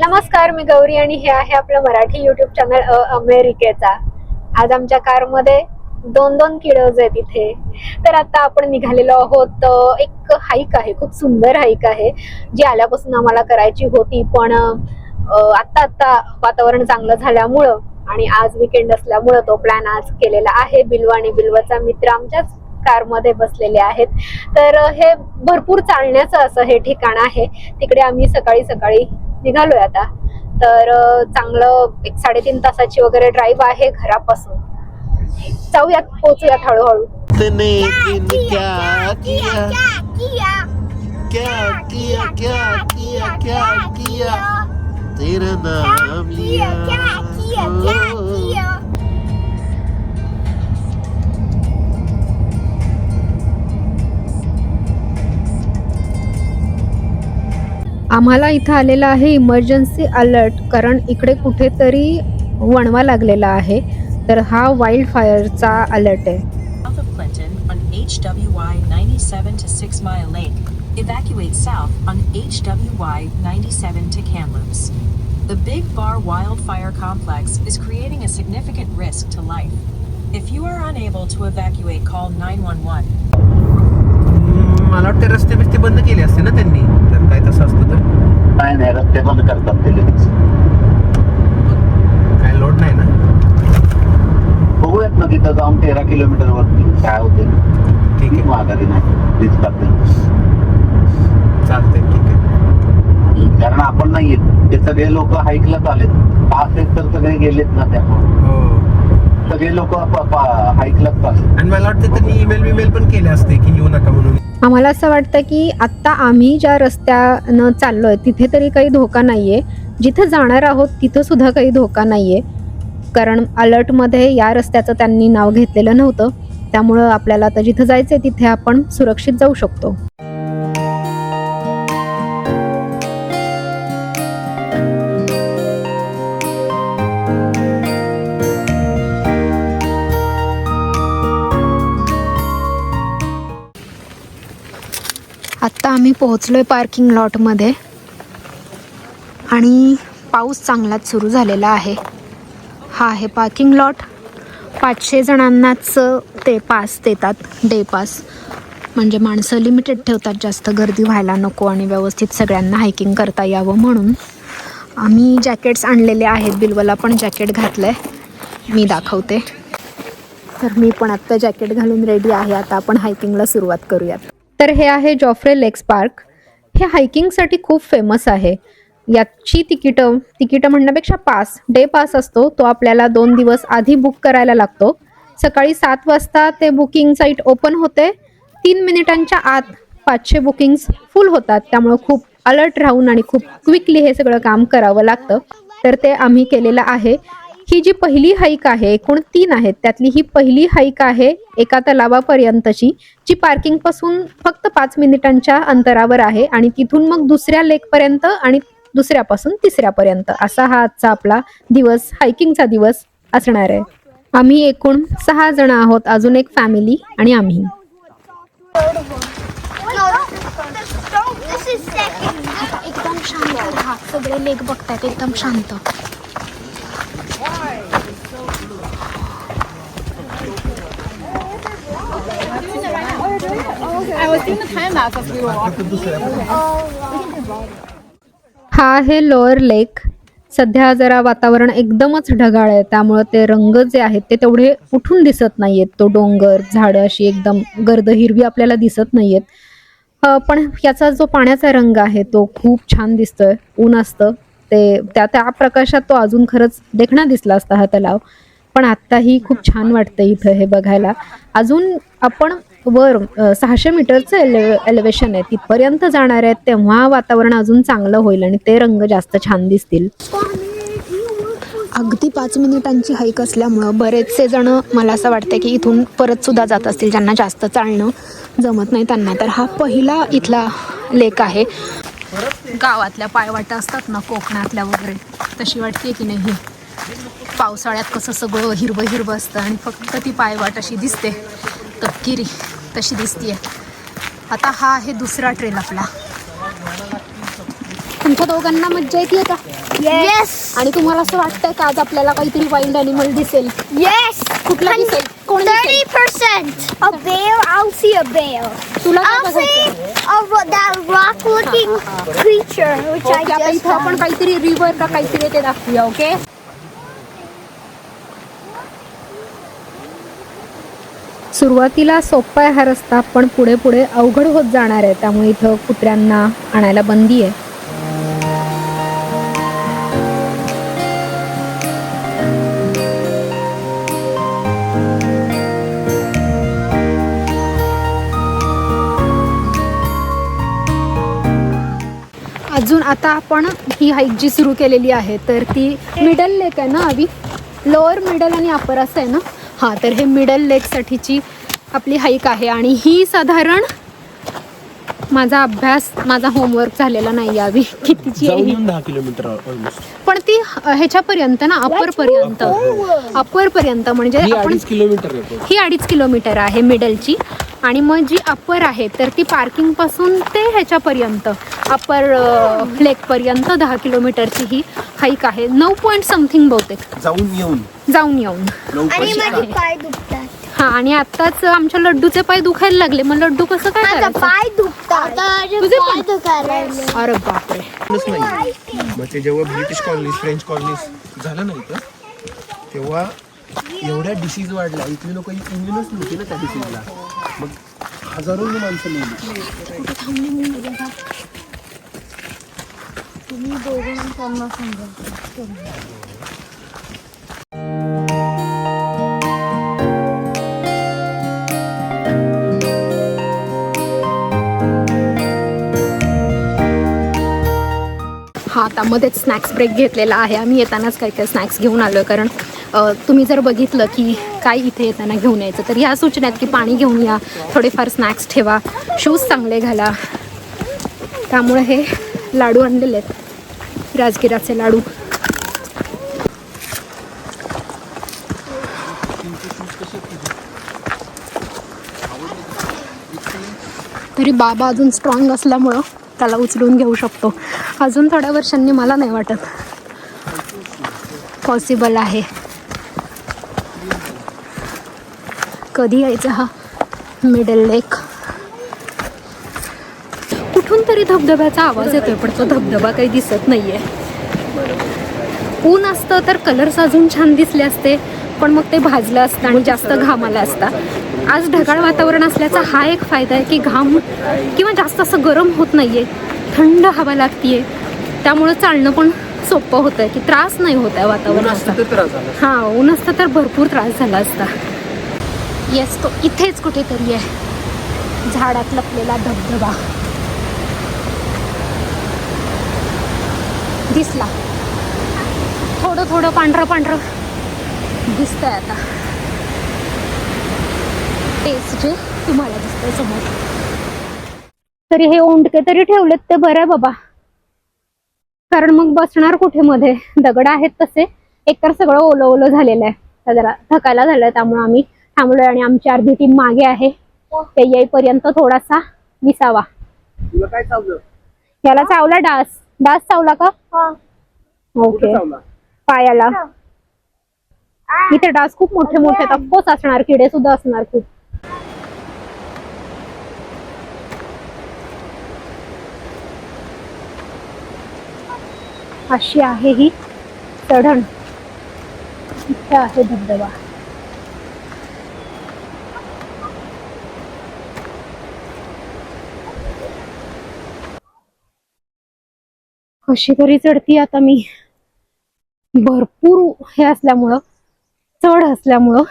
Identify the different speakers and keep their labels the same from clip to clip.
Speaker 1: नमस्कार, मी गौरी आणि हे आहे आपलं मराठी युट्यूब चॅनल अमेरिकेचा। आज आमच्या कारमध्ये दोन किडोज आहेत इथे। तर आता आपण निघालेलो आहोत। एक हाईक आहे, खूप सुंदर हाईक आहे जी आल्यापासून आम्हाला करायची होती, पण आता वातावरण चांगलं झाल्यामुळं आणि आज वीकेंड असल्यामुळं तो प्लॅन आज केलेला आहे। बिल्वा आणि बिल्वाचा मित्र आमच्याच कारमध्ये बसलेले आहेत। तर हे भरपूर चालण्याचं असं हे ठिकाण आहे। तिकडे आम्ही सकाळी निघालोय आता। तर चांगलं एक 3.5 तासाची वगैरे ड्राईव्ह आहे घरापासून। जाऊयात, पोहोचूयात हळूहळू।
Speaker 2: तेरा नाम लिया
Speaker 1: आम्हाला इथं आलेला आहे इमर्जन्सी अलर्ट, कारण इकडे कुठेतरी वणवा लागलेला आहे। तर हा वाईल्ड फायरचा अलर्ट आहे।
Speaker 3: South of Clinton on HWY 97 to 6 Mile Lane. Evacuate south on HWY 97 to Kamloops. The Big Bar wildfire complex is creating a significant risk to life. If you are unable to evacuate, call 911.
Speaker 2: मला वाटतं रस्ते बंद केले असते ना त्यांनी, जर काय तसं असतं तर।
Speaker 4: नाही रस्ते बंद करतात ते लगेच।
Speaker 2: काय लोड नाही ना?
Speaker 4: बघूयात ना तिथं जाऊन 13 किलोमीटर वरती काय होते।
Speaker 2: ठीक आहे,
Speaker 4: माघारी नाही प्लीज करते
Speaker 2: चालतंय, ठीक आहे।
Speaker 4: कारण आपण नाही येत, ते सगळे लोक हाईकलाच आलेत। 5 एकर सगळे गेलेत ना, त्यामुळे
Speaker 2: हो,
Speaker 4: सगळे लोक हाईकलाच आले।
Speaker 2: आणि मला वाटतं त्यांनी ईमेल पण केले असते की येऊ नका म्हणून।
Speaker 1: आम्हाला असं वाटतं की आता आम्ही ज्या रस्त्यानं चाललोय तिथे तरी काही धोका नाहीये, जिथे जाणार आहोत तिथं सुद्धा काही धोका नाहीये, कारण अलर्टमध्ये या रस्त्याचं त्यांनी नाव घेतलेलं नव्हतं। त्यामुळं आपल्याला आता जिथं जायचंय तिथे आपण सुरक्षित जाऊ शकतो। आत्ता आम्ही पोहोचलोय पार्किंग लॉटमध्ये आणि पाऊस चांगलाच सुरू झालेला आहे। हा आहे पार्किंग लॉट। 500 जणांनाच ते पास देतात, डे पास, म्हणजे माणसं लिमिटेड ठेवतात, जास्त गर्दी व्हायला नको आणि व्यवस्थित सगळ्यांना हायकिंग करता यावं म्हणून। आम्ही जॅकेट्स आणलेले आहेत, बिल्वाला पण जॅकेट घातलंय, मी दाखवते। तर मी पण आत्ता जॅकेट घालून रेडी आहे। आता आपण हायकिंगला सुरुवात करूयात। तर हे आहे जॉफ्रे लेक्स पार्क। हे हायकिंगसाठी खूप फेमस आहे। याची तिकीटं म्हणण्यापेक्षा पास, डे पास असतो, तो आपल्याला 2 दिवस आधी बुक करायला लागतो। सकाळी 7 वाजता ते बुकिंग साईट ओपन होते। 3 मिनिटांच्या आत 500 बुकिंग्स फुल होतात, त्यामुळे खूप अलर्ट राहून आणि खूप क्विकली हे सगळं काम करावं लागतं। तर ते आम्ही केलेलं आहे। ही जी पहिली हाईक आहे, एकूण 3 आहेत, त्यातली ही पहिली हाईक आहे एका तलावापर्यंतची, जी पार्किंग पासून फक्त 5 मिनिटांच्या अंतरावर आहे आणि तिथून मग दुसऱ्या लेकपर्यंत आणि दुसऱ्यापासून तिसऱ्यापर्यंत असा हा आजचा आपला दिवस, हायकिंगचा दिवस असणार आहे। आम्ही एकूण 6 जण आहोत, अजून एक फॅमिली आणि आम्ही। एकदम शांत राहा, सगळे लेक बघतात, एकदम शांत। हा आहे लोअर लेक। सध्या जरा वातावरण एकदमच ढगाळ आहे, त्यामुळे ते रंग जे आहेत ते तेवढे उठून दिसत नाहीयेत। तो डोंगर, झाडं अशी एकदम गर्द हिरवी आपल्याला दिसत नाहीयेत। पण याचा जो पाण्याचा रंग आहे तो खूप छान दिसतोय। ऊन असतं ते त्या प्रकाशात तो अजून खरंच देखणा दिसला असता हा तलाव, पण आत्ताही खूप छान वाटतं इथं हे बघायला। अजून आपण वर 600 मीटरचं एलिव्हेशन आहे, तिथपर्यंत जाणार आहेत, तेव्हा वातावरण अजून चांगलं होईल आणि ते रंग जास्त छान दिसतील। अगदी 5 मिनिटांची हाईक असल्यामुळं बरेचसे जण, मला असं वाटतं की इथून परत सुद्धा जात असतील, ज्यांना जास्त चालणं जमत नाही त्यांना। तर हा पहिला इथला लेक आहे। गावातल्या पायवाटा असतात ना, कोकणातल्या वगैरे, तशी वाटते की नाही? पावसाळ्यात कसं सगळं हिरवं असतं आणि फक्त ती पायवाट अशी दिसते, तपकिरी तशी दिसतीये। आता हा आहे दुसरा ट्रेल आपला। तुमच्या दोघांना मज्जा येते का?
Speaker 5: Yes.
Speaker 1: आणि तुम्हाला असं वाटतंय का आज आपल्याला काहीतरी वाईल्ड अॅनिमल दिसेल?
Speaker 5: Yes.
Speaker 1: कुठला दिसेल? कोण दिसेल?
Speaker 5: 30%. A bear. I'll see a bear.
Speaker 1: तुला काय
Speaker 5: I'll see
Speaker 1: बघायचं?
Speaker 5: that rock-looking creature, which I
Speaker 1: okay, आता
Speaker 5: just
Speaker 1: इथं आपण
Speaker 5: found.
Speaker 1: काहीतरी रिव्हर का काहीतरी ते दाखवूया. ओके, सुरुवातीला सोपा आहे हा रस्ता, पण पुढे पुढे अवघड होत जाणार आहे. त्यामुळे इथं कुत्र्यांना आणायला बंदी आहे. अजून आता आपण ही हाईक जी सुरू केलेली आहे तर ती मिडल लेक आहे ना अवी? लोअर, मिडल आणि अपर असं आहे ना? हां, तर हे मिडल लेकसाठीची आपली हाईक आहे. आणि ही साधारण माझा अभ्यास, माझा होमवर्क झालेला नाही यावी कितीची आहे ही.
Speaker 2: 10 किलोमीटर ऑलमोस्ट.
Speaker 1: पण ती ह्याच्यापर्यंत ना, अपर पर्यंत म्हणजे आपण
Speaker 2: 2.5 किलोमीटर आहे.
Speaker 1: ही 2.5 किलोमीटर आहे मिडलची. आणि मग जी अप्पर आहे तर ती पार्किंगपासून ते ह्याच्यापर्यंत अप्पर लेकपर्यंत 10 किलोमीटरची ही हाईक आहे. 9 पॉईंट समथिंग बहुतेक.
Speaker 2: जाऊन येऊन
Speaker 5: आणि माझे पाय दुखतात.
Speaker 1: हां, आणि आत्ताच आमच्या लड्डूचे पाय दुखायला लागले. मग लड्डू कसं काय
Speaker 5: माझा
Speaker 1: करायचं?
Speaker 5: पाय दुखतात.
Speaker 1: तुझे
Speaker 5: पाय
Speaker 1: पण?
Speaker 5: दुखायला लागले.
Speaker 1: अरे बापरे.
Speaker 2: नाही. मग ते जेव्हा ब्रिटिश कॉलनीज, फ्रेंच कॉलनीज झालं नाही तर तेव्हा एवढ्या डिसीज वाढल्या, इथली लोक इम्युनच नव्हती ना त्या डिसीजला. मग हजारोनी माणसं मेली.
Speaker 5: तुम्ही दोघं त्यांना समजा.
Speaker 1: हां, आता मध्येच स्नॅक्स ब्रेक घेतलेला आहे. आम्ही येतानाच काही काही स्नॅक्स घेऊन आलो आहे. कारण तुम्ही जर बघितलं की काय इथे येताना घेऊन यायचं तर ह्या सूचना आहेत की पाणी घेऊन या, थोडेफार स्नॅक्स ठेवा, शूज चांगले घाला. त्यामुळे हे लाडू आणलेले आहेत, राजगिराचे लाडू. तरी बाबा अजून स्ट्रॉंग असल्यामुळं त्याला उचलून घेऊ शकतो. अजून थोड्या वर्षांनी मला नाही वाटत पॉसिबल आहे. कधी यायचा हा मिडल लेक? कुठून तरी धबधब्याचा आवाज येतोय पण तो धबधबा काही दिसत नाहीये. ऊन असतं तर कलर्स अजून छान दिसले असते, पण मग ते भाजलं असतं आणि जास्त घाम आला असता. आज ढगाळ वातावरण असल्याचा हा एक फायदा आहे की घाम किंवा जास्त असं गरम होत नाहीये, थंड हवा लागतीये. त्यामुळं चालणं पण सोपं होतं आहे की त्रास नाही होत आहे वातावरणाचा. हां, ऊन असतं तर भरपूर त्रास झाला असता. येस, तो इथेच कुठेतरी आहे, झाडात लपलेला धबधबा दिसला. थोडं थोडं पांढरं पांढरं दिसतंय आता. तेच जे तुम्हाला दिसतंय समोर. तरी हे ओंडके तरी ठेवलेत ते बरं आहे बाबा, कारण मग बसणार कुठे मध्ये? दगड आहेत तसे, एकतर सगळं ओलं ओलं झालेलं आहे. तर जरा थकायला झालंय त्यामुळे आम्ही थांबलोय. आणि आमची अर्धी टीम मागे आहे, ते येईपर्यंत थोडासा विसावा.
Speaker 2: तुला काय चावलं?
Speaker 1: याला चावला डास. डास चावला का? ओके, पायाला. इथे डास खूप मोठे मोठे आहेत. ऑफकोर्स असणार, किडे सुद्धा असणार खूप. अशी आहे ही चढण. इथे आहे धबधबा. कशी तरी चढती आता मी. भरपूर हे असल्यामुळं, चढ असल्यामुळं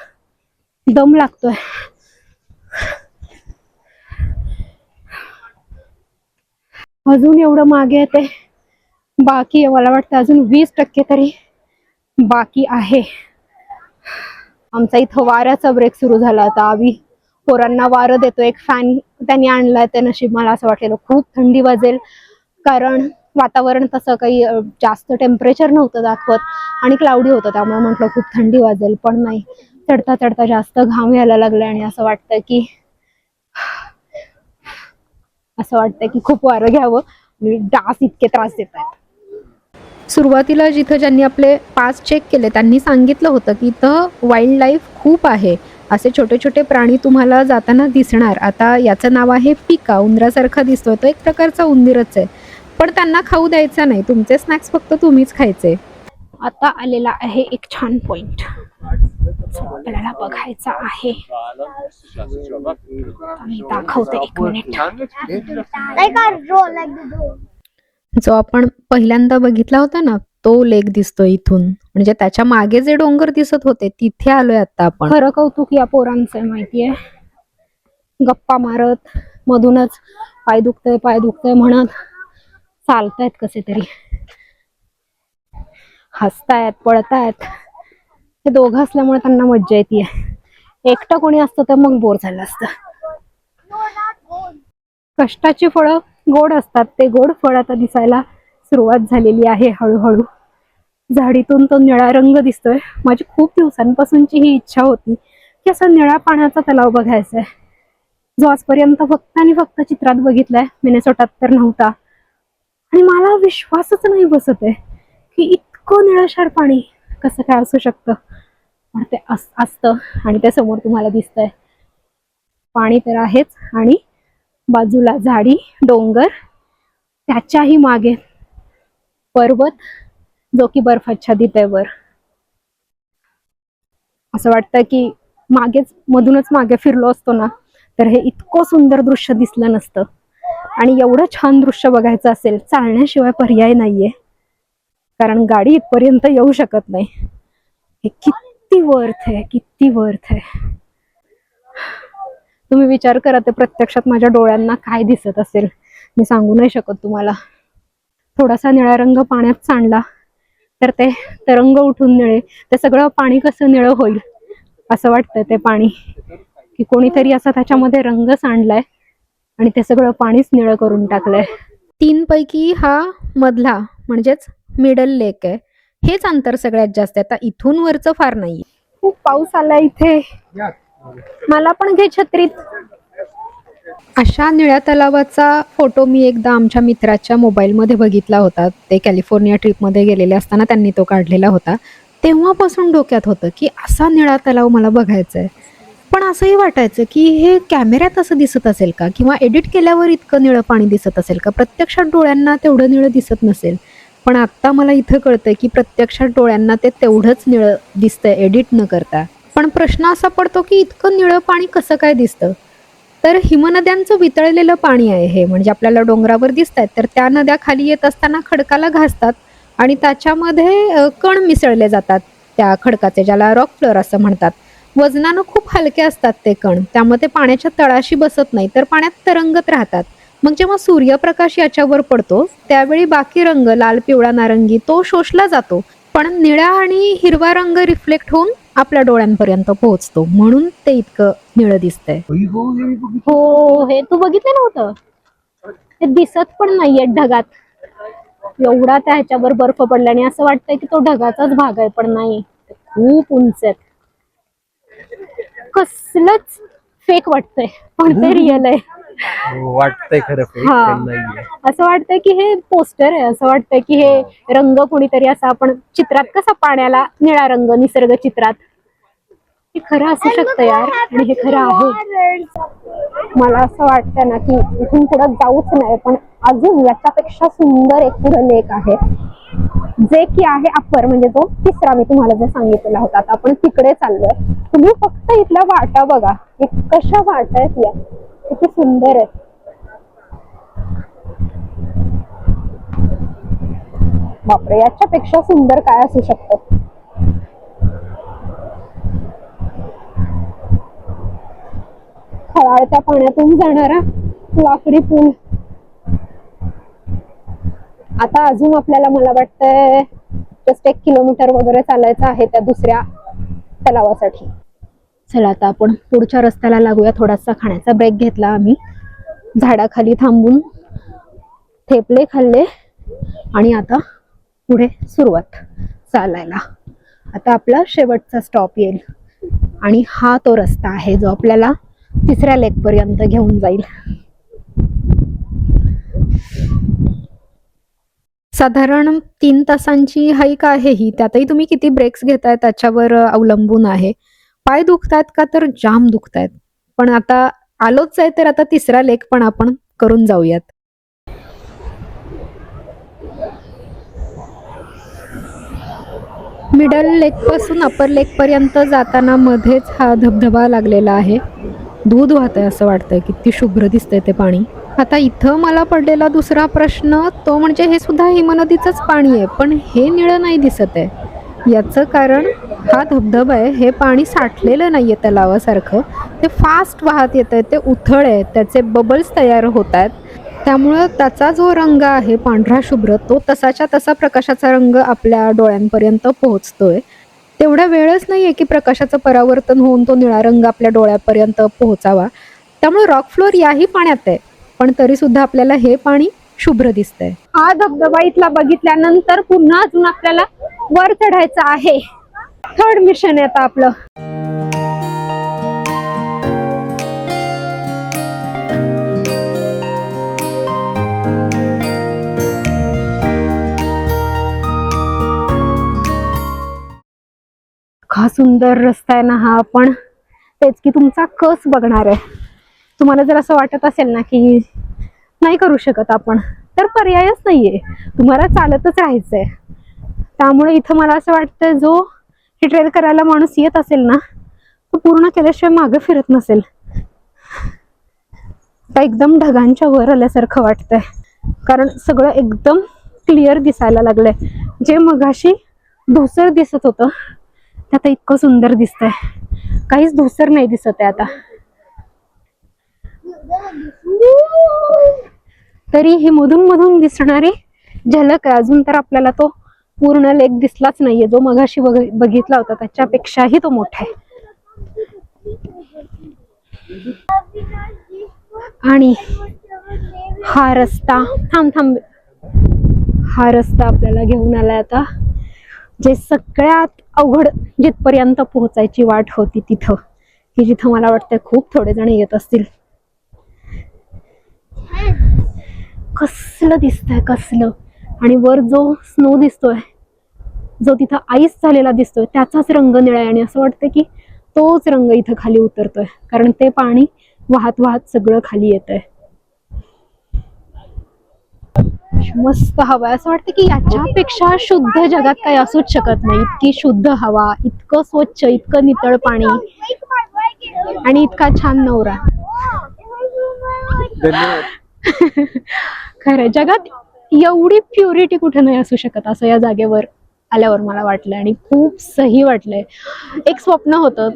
Speaker 1: दम लागतोय. अजून एवढं मागे आहे ते बाकी आहे. मला वाटतं अजून 20% तरी बाकी आहे. आमचा इथं वाऱ्याचा ब्रेक सुरू झाला होता. आम्ही पोरांना वारं देतो. एक फॅन त्यांनी आणलाय, ते नशीब मला असं वाटलेलं खूप थंडी वाजेल, कारण वातावरण तसं काही जास्त टेम्परेचर नव्हतं दाखवत आणि क्लाउडी होतं. त्यामुळे म्हटलं खूप थंडी वाजेल, पण नाही. चढता चढता जास्त घाम यायला लागलाय आणि असं वाटतं की खूप वारं घ्यावं. डास इतके त्रास देत आहेत. सुरुवातीला जिथं ज्यांनी आपले पास चेक केले त्यांनी सांगितलं होतं की इथं वाईल्ड लाईफ खूप आहे, असे छोटे छोटे प्राणी तुम्हाला जाताना दिसणार. आता याचं नाव आहे पिका, उंदरासारखा दिसतोय, तो एक प्रकारचा उंदीरच आहे, पण त्यांना खाऊ द्यायचा नाही, तुमचे स्नॅक्स फक्त तुम्हीच खायचे. आता आलेला आहे एक छान पॉइंट, आपल्याला बघायचा आहे. मी दाखवते, एक minute.
Speaker 5: Like a roll, like the door.
Speaker 1: जो आपण पहिल्यांदा बघितला होता ना, तो लेक दिसतोय इथून, म्हणजे त्याच्या मागे जे डोंगर दिसत होते तिथे आलोय आता आपण. खरं कौतुक या पोरांचं आहे माहितीये, गप्पा मारत मधूनच पाय दुखतय म्हणत चालतायत, कसे तरी हसतायत, पळतायत. हे दोघं असल्यामुळे त्यांना मज्जा येते. एकटं कोणी असतं तर मग बोर झालं असतं. कष्टाची फळं गोड असतात, ते गोड फळ आता दिसायला सुरुवात झालेली आहे हळूहळू. झाडीतून तो निळा रंग दिसतोय. माझी खूप दिवसांपासूनची ही इच्छा होती की असा निळा पाण्याचा तलाव बघायचा आहे, जो आजपर्यंत फक्त आणि फक्त चित्रात बघितलाय, मिनेसोटात तर नव्हता. आणि मला विश्वासच नाही बसत आहे की इतकं निळाशार पाणी कसं काय असू शकतं. पण ते असतं आणि ते समोर तुम्हाला दिसतंय. पाणी तर आहेच आणि बाजूला झाडी, डोंगर, त्याच्याही मागे पर्वत जो की बर्फाच्छादित आहे वर. असं वाटतं की मधूनच मागे फिरलो असतो ना तर हे इतकं सुंदर दृश्य दिसलं नसतं. आणि एवढं छान दृश्य बघायचं असेल, चालण्याशिवाय पर्याय नाहीये, कारण गाडी इथपर्यंत येऊ शकत नाही. हे किती वर्थ आहे, किती वर्थ आहे. तुम्ही विचार करा, ते प्रत्यक्षात माझ्या डोळ्यांना काय दिसत असेल, मी सांगू नाही शकत तुम्हाला. थोडासा निळा रंग पाण्यात सांडला तर ते तरंग उठून निळे, ते सगळं पाणी कसं निळं होईल असं वाटतंय. ते पाणी की कोणीतरी असा त्याच्यामध्ये रंग सांडलाय आणि ते सगळं पाणीच निळं करून टाकलंय. 3 पैकी हा मधला म्हणजेच मिडल लेक आहे. हेच अंतर सगळ्यात जास्त आहे. आता इथून वरचं फार नाही. खूप पाऊस आला इथे, मला पण घे छत्रीत. अशा निळ्या तलावाचा फोटो मी एकदा आमच्या मित्राच्या मोबाईलमध्ये बघितला होता. ते कॅलिफोर्निया ट्रिपमध्ये गेलेले असताना त्यांनी तो काढलेला होता. तेव्हापासून डोक्यात होतं की असा निळा तलाव मला बघायचा आहे. पण असंही वाटायचं की हे कॅमेऱ्यात असं दिसत असेल का, किंवा एडिट केल्यावर इतकं निळं पाणी दिसत असेल का, प्रत्यक्षात डोळ्यांना तेवढं निळं दिसत नसेल. पण आत्ता मला इथं कळतंय की प्रत्यक्षात डोळ्यांना ते तेवढंच निळं दिसतंय एडिट न करता. पण प्रश्न असा पडतो की इतकं निळं पाणी कसं काय दिसतं. तर हिमनद्यांचं वितळलेलं पाणी आहे हे, म्हणजे आपल्याला डोंगरावर दिसत आहेत तर त्या नद्या खाली येत असताना खडकाला घासतात आणि त्याच्यामध्ये कण मिसळले जातात त्या खडकाचे, ज्याला रॉक फ्लोअर असं म्हणतात. वजनानं खूप हलके असतात ते कण, त्यामध्ये पाण्याच्या तळाशी बसत नाही तर पाण्यात तरंगत राहतात. मग जेव्हा सूर्यप्रकाश याच्यावर पडतो त्यावेळी बाकी रंग, लाल, पिवळा, नारंगी, तो शोषला जातो, पण निळा आणि हिरवा रंग रिफ्लेक्ट होऊन आपल्या डोळ्यांपर्यंत पोहोचतो, म्हणून ते इतकं निळं दिसतंय. हो, हे तू बघितलं नव्हतं, ते दिसत पण नाहीये ढगात. एवढा त्या ह्याच्यावर बर्फ पडल्याने असं वाटतंय की तो ढगाचाच भाग आहे, पण नाही, खूप उंच आहेत. कसलंच फेक वाटतंय पण ते रिअल आहे.
Speaker 2: वाटतंय खरं फेक नाहीये.
Speaker 1: असं वाटतंय की हे पोस्टर आहे, असं वाटतंय की हे रंग कुणीतरी असं, आपण चित्रात कसा पाण्याला निळा रंग निसर्ग चित्रात, हे खरं असू शकतं यार, आणि हे खरं आहे. मला असं वाटतं ना की इथून पुढे जाऊच नाही, पण अजून याच्यापेक्षा सुंदर एक पुढे लेक आहे, जे की आहे अप्पर, म्हणजे तो तिसरा मी तुम्हाला जो सांगितलेला होता. आता आपण तिकडे चाललोय. तुम्ही फक्त इथल्या वाटा बघा, कशा वाटा आहेत या, किती सुंदर आहे. बापरे, याच्यापेक्षा सुंदर काय असू शकतं. खळाळत्या पाण्यातून जाणारा लाकडी पूल. आता अजून आपल्याला, मला वाटतंय जस्ट 1 किलोमीटर वगैरे चालायचं आहे त्या दुसऱ्या तलावासाठी. चला आता आपण पुढच्या रस्त्याला लागूया. थोडासा खाण्याचा ब्रेक घेतला आम्ही, झाडाखाली थांबून थेपले खाल्ले आणि आता पुढे सुरुवात चालायला. आता आपला शेवटचा स्टॉप येईल आणि हा तो रस्ता आहे जो आपल्याला तिसऱ्या लेक पर्यंत घेऊन जाईल. साधारण 3 तासांची हाईक आहे ही. त्यातही तुम्ही किती ब्रेक्स घेताय त्याच्यावर अवलंबून आहे. पाय दुखतायत का तर जाम दुखतायत. पण आता आलोच आहे तर आता तिसरा लेक पण आपण करून जाऊयात. मिडल लेक पासून अप्पर लेक पर्यंत जाताना मध्येच हा धबधबा लागलेला आहे. दूध वाहतंय असं वाटतंय. किती शुभ्र दिसतंय ते पाणी. आता इथं मला पडलेला दुसरा प्रश्न तो म्हणजे हे सुद्धा हिमनदीचंच पाणी आहे, पण हे निळं नाही दिसत आहे. याचं कारण हा धबधबा आहे, हे पाणी साठलेलं नाही आहे तलावासारखं. ते फास्ट वाहत येत आहे, ते उथळ आहे, त्याचे बबल्स तयार होत आहेत. त्यामुळं त्याचा जो रंग आहे पांढरा शुभ्र, तो तसाच्या तसा प्रकाशाचा रंग आपल्या डोळ्यांपर्यंत पोहोचतोय. तेवढा वेळच नाही आहे की प्रकाशाचं परावर्तन होऊन तो निळा रंग आपल्या डोळ्यापर्यंत पोहोचावा. त्यामुळे रॉक फ्लोअर याही पाण्यात आहे, पण तरी सुद्धा आपल्याला हे पाणी शुभ्र दिसतंय. हा धबधबा इथला बघितल्यानंतर पुन्हा अजून आपल्याला वर चढायचं आहे. थर्ड मिशन आहे आता आपलं. हा सुंदर रस्ता आहे ना हा. पण तेच की तुमचा कस बघणार आहे. तुम्हाला जर असं वाटत असेल ना की नाही करू शकत आपण, तर पर्यायच नाहीये, तुम्हाला चालतच राहायचंय. त्यामुळे इथं मला असं वाटतं जो ही ट्रेल करायला माणूस येत असेल ना तो पूर्ण केल्याशिवाय मागे फिरत नसेल. आता एकदम ढगांच्या वर आल्यासारखं वाटतंय, कारण सगळं एकदम क्लिअर दिसायला लागलंय. जे मगाशी धुसर दिसत होतं ते आता इतकं सुंदर दिसतंय. काहीच धुसर नाही दिसत आहे आता. तरी ही मधून मधून दिसणारी झलक आहे. अजून तर आपल्याला तो पूर्ण लेक दिसलाच नाहीये. जो मगाशी बघितला होता त्याच्यापेक्षाही तो मोठा आहे. आणि हा रस्ता हा रस्ता आपल्याला घेऊन आलाय आता जे सगळ्यात अवघड जिथपर्यंत पोहोचायची वाट होती तिथं, की जिथं मला वाटतं खूप थोडे जण येत असतील. कसलं दिसतंय कसलं. आणि वर जो स्नो दिसतोय, जो तिथं आईस झालेला दिसतोय, त्याचाच रंग निळा आहे. आणि असं वाटतं की तोच रंग इथं खाली उतरतोय, कारण ते पाणी वाहत वाहत सगळं खाली येतंय. मस्त हवा. असं वाटतं की याच्यापेक्षा शुद्ध जगात काही असूच शकत नाही. इतकी शुद्ध हवा, इतकं स्वच्छ, इतकं नितळ पाणी आणि इतका छान नवरा. खरं जगात एवढी प्युरिटी कुठे नाही असू शकत असं या जागेवर आल्यावर मला वाटलं. आणि खूप सही वाटलंय. एक स्वप्न होतं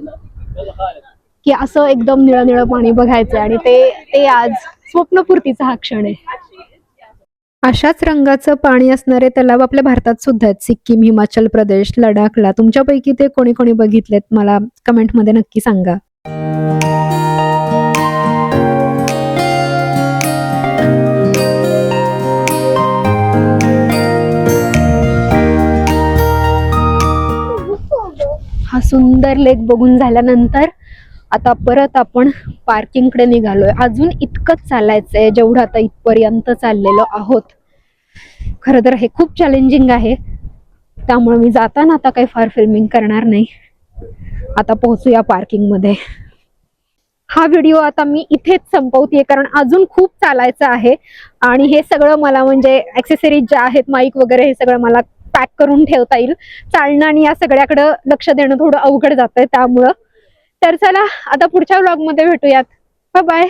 Speaker 1: की असं एकदम निळं निळं पाणी बघायचं, आणि ते आज स्वप्नपूर्तीचा हा क्षण आहे. अशाच रंगाचं पाणी असणारे तलाव आपल्या भारतात सुद्धा आहेत. सिक्कीम, हिमाचल प्रदेश, लडाखला. तुमच्यापैकी ते कोणी कोणी बघितलेत मला कमेंटमध्ये नक्की सांगा. हा सुंदर लेक बघून झाल्यानंतर आता परत आपण पार्किंगकडे निघालोय. अजून इतकंच चालायचंय जेवढं आता इथपर्यंत चाललेलो आहोत. खरं तर हे खूप चॅलेंजिंग आहे, त्यामुळे मी जाताना आता काही फार फिल्मिंग करणार नाही. आता पोहोचूया पार्किंग मध्ये. हा व्हिडिओ आता मी इथेच संपवतेय, कारण अजून खूप चालायचं आहे. आणि हे सगळं मला म्हणजे ऍक्सेसरीज ज्या आहेत, माईक वगैरे, हे सगळं मला पॅक करून ठेवता येईल. चालणं आणि या सगळ्याकडे लक्ष देणं थोडं अवघड जातंय त्यामुळं. तर चला आता पुढच्या व्लॉग मध्ये भेटूयात. Bye bye.